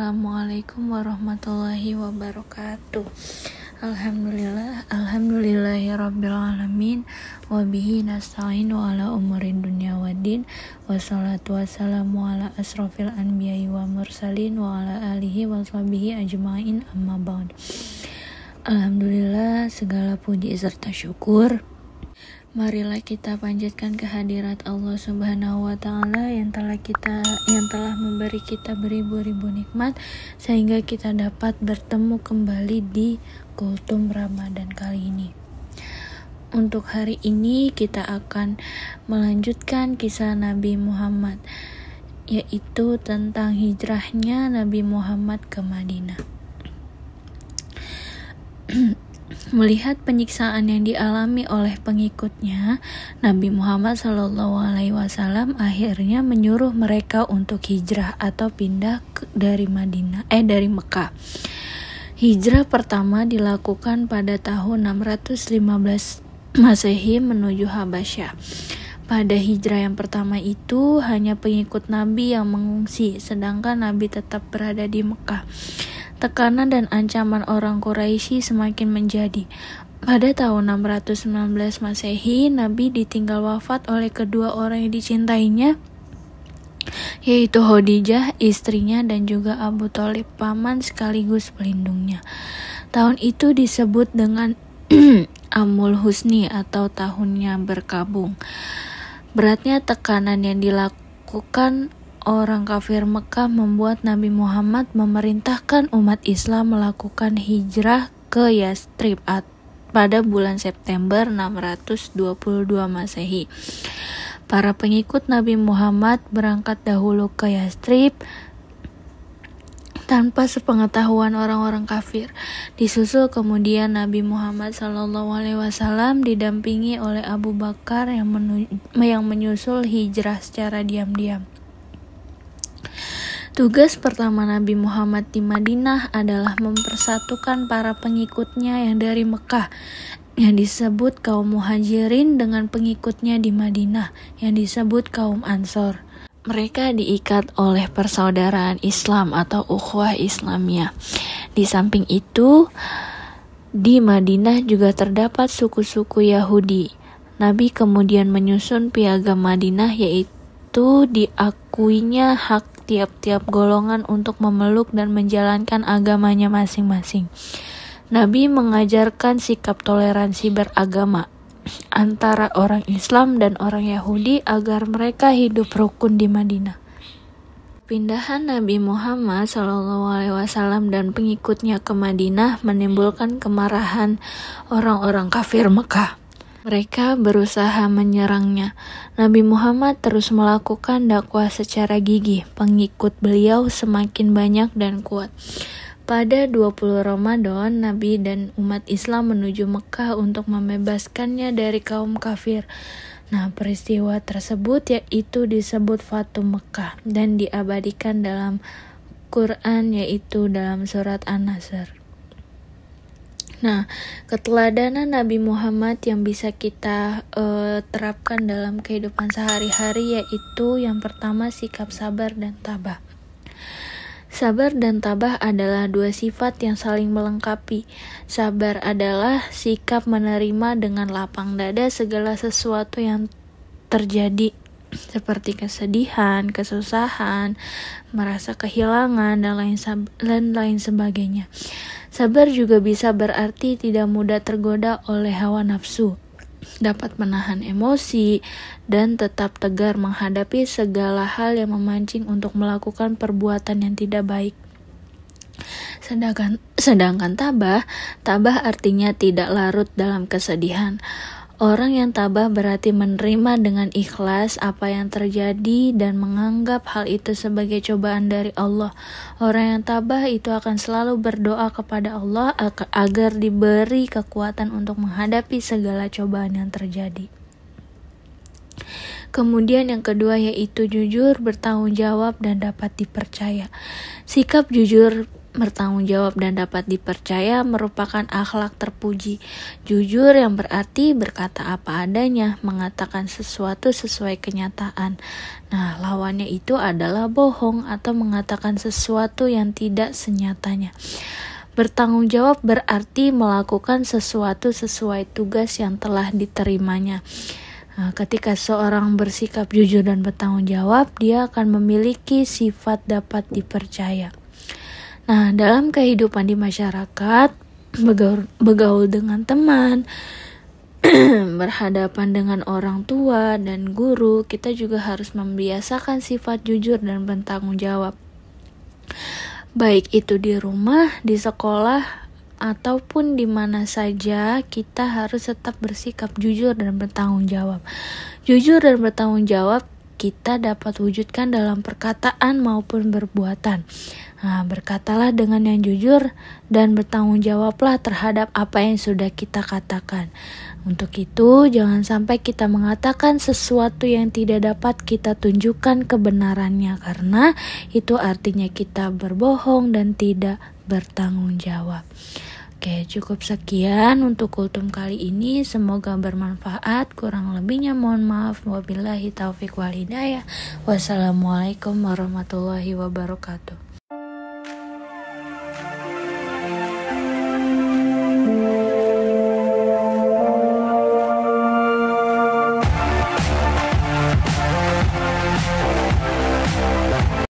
Assalamualaikum warahmatullahi wabarakatuh. Alhamdulillahirabbil alamin wa bihi nasta'in wa ala umurid dunya waddin wassalatu wassalamu ala asrofil anbiya'i wa mursalin wa ala alihi wa sahbihi ajma'in amma ba'd. Alhamdulillah, segala puji serta syukur marilah kita panjatkan kehadirat Allah Subhanahu wa taala yang telah memberi kita beribu-ribu nikmat sehingga kita dapat bertemu kembali di Kultum Ramadan kali ini. Untuk hari ini kita akan melanjutkan kisah Nabi Muhammad, yaitu tentang hijrahnya Nabi Muhammad ke Madinah. Melihat penyiksaan yang dialami oleh pengikutnya, Nabi Muhammad SAW akhirnya menyuruh mereka untuk hijrah atau pindah dari Mekah. Hijrah pertama dilakukan pada tahun 615 Masehi menuju Habasyah. Pada hijrah yang pertama itu hanya pengikut Nabi yang mengungsi, sedangkan Nabi tetap berada di Mekah. Tekanan dan ancaman orang Quraisy semakin menjadi. Pada tahun 619 Masehi, Nabi ditinggal wafat oleh kedua orang yang dicintainya, yaitu Khadijah, istrinya, dan juga Abu Thalib, paman sekaligus pelindungnya. Tahun itu disebut dengan Amul Husni atau tahunnya berkabung. Beratnya tekanan yang dilakukan orang kafir Mekah membuat Nabi Muhammad memerintahkan umat Islam melakukan hijrah ke Yathrib pada bulan September 622 Masehi. Para pengikut Nabi Muhammad berangkat dahulu ke Yathrib tanpa sepengetahuan orang-orang kafir. Disusul kemudian Nabi Muhammad SAW didampingi oleh Abu Bakar yang menyusul hijrah secara diam-diam. Tugas pertama Nabi Muhammad di Madinah adalah mempersatukan para pengikutnya yang dari Mekah, yang disebut kaum Muhajirin, dengan pengikutnya di Madinah, yang disebut kaum Ansor. Mereka diikat oleh persaudaraan Islam atau ukhuwah Islamiyah. Di samping itu, di Madinah juga terdapat suku-suku Yahudi. Nabi kemudian menyusun piagam Madinah, yaitu diakuinya hak tiap-tiap golongan untuk memeluk dan menjalankan agamanya masing-masing. Nabi mengajarkan sikap toleransi beragama antara orang Islam dan orang Yahudi agar mereka hidup rukun di Madinah. Pindahan Nabi Muhammad SAW dan pengikutnya ke Madinah menimbulkan kemarahan orang-orang kafir Mekah. Mereka berusaha menyerangnya. Nabi Muhammad terus melakukan dakwah secara gigih. Pengikut beliau semakin banyak dan kuat. Pada 20 Ramadan, Nabi dan umat Islam menuju Mekah untuk membebaskannya dari kaum kafir. Nah, peristiwa tersebut yaitu disebut Fatu Mekah dan diabadikan dalam Quran, yaitu dalam surat An-Nasr. Nah, keteladanan Nabi Muhammad yang bisa kita terapkan dalam kehidupan sehari-hari yaitu yang pertama sikap sabar dan tabah. Sabar dan tabah adalah dua sifat yang saling melengkapi. Sabar adalah sikap menerima dengan lapang dada segala sesuatu yang terjadi, seperti kesedihan, kesusahan, merasa kehilangan, dan lain sebagainya. Sabar juga bisa berarti tidak mudah tergoda oleh hawa nafsu, dapat menahan emosi, dan tetap tegar menghadapi segala hal yang memancing untuk melakukan perbuatan yang tidak baik. Sedangkan tabah artinya tidak larut dalam kesedihan. Orang yang tabah berarti menerima dengan ikhlas apa yang terjadi dan menganggap hal itu sebagai cobaan dari Allah. Orang yang tabah itu akan selalu berdoa kepada Allah agar diberi kekuatan untuk menghadapi segala cobaan yang terjadi. Kemudian yang kedua yaitu jujur, bertanggung jawab, dan dapat dipercaya. Sikap jujur Bertanggung jawab dan dapat dipercaya merupakan akhlak terpuji. Jujur yang berarti berkata apa adanya, mengatakan sesuatu sesuai kenyataan. Nah, lawannya itu adalah bohong atau mengatakan sesuatu yang tidak senyatanya. Bertanggung jawab berarti melakukan sesuatu sesuai tugas yang telah diterimanya. Nah, ketika seorang bersikap jujur dan bertanggung jawab, dia akan memiliki sifat dapat dipercaya. Nah, dalam kehidupan di masyarakat, bergaul dengan teman, berhadapan dengan orang tua dan guru, kita juga harus membiasakan sifat jujur dan bertanggung jawab. Baik itu di rumah, di sekolah, ataupun di mana saja, kita harus tetap bersikap jujur dan bertanggung jawab. Jujur dan bertanggung jawab kita dapat wujudkan dalam perkataan maupun perbuatan. Nah, berkatalah dengan yang jujur dan bertanggung jawablah terhadap apa yang sudah kita katakan. Untuk itu, jangan sampai kita mengatakan sesuatu yang tidak dapat kita tunjukkan kebenarannya, karena itu artinya kita berbohong dan tidak bertanggung jawab. Oke, cukup sekian untuk kultum kali ini. Semoga bermanfaat. Kurang lebihnya mohon maaf. Wabillahi taufiq wal hidayah. Wassalamualaikum warahmatullahi wabarakatuh.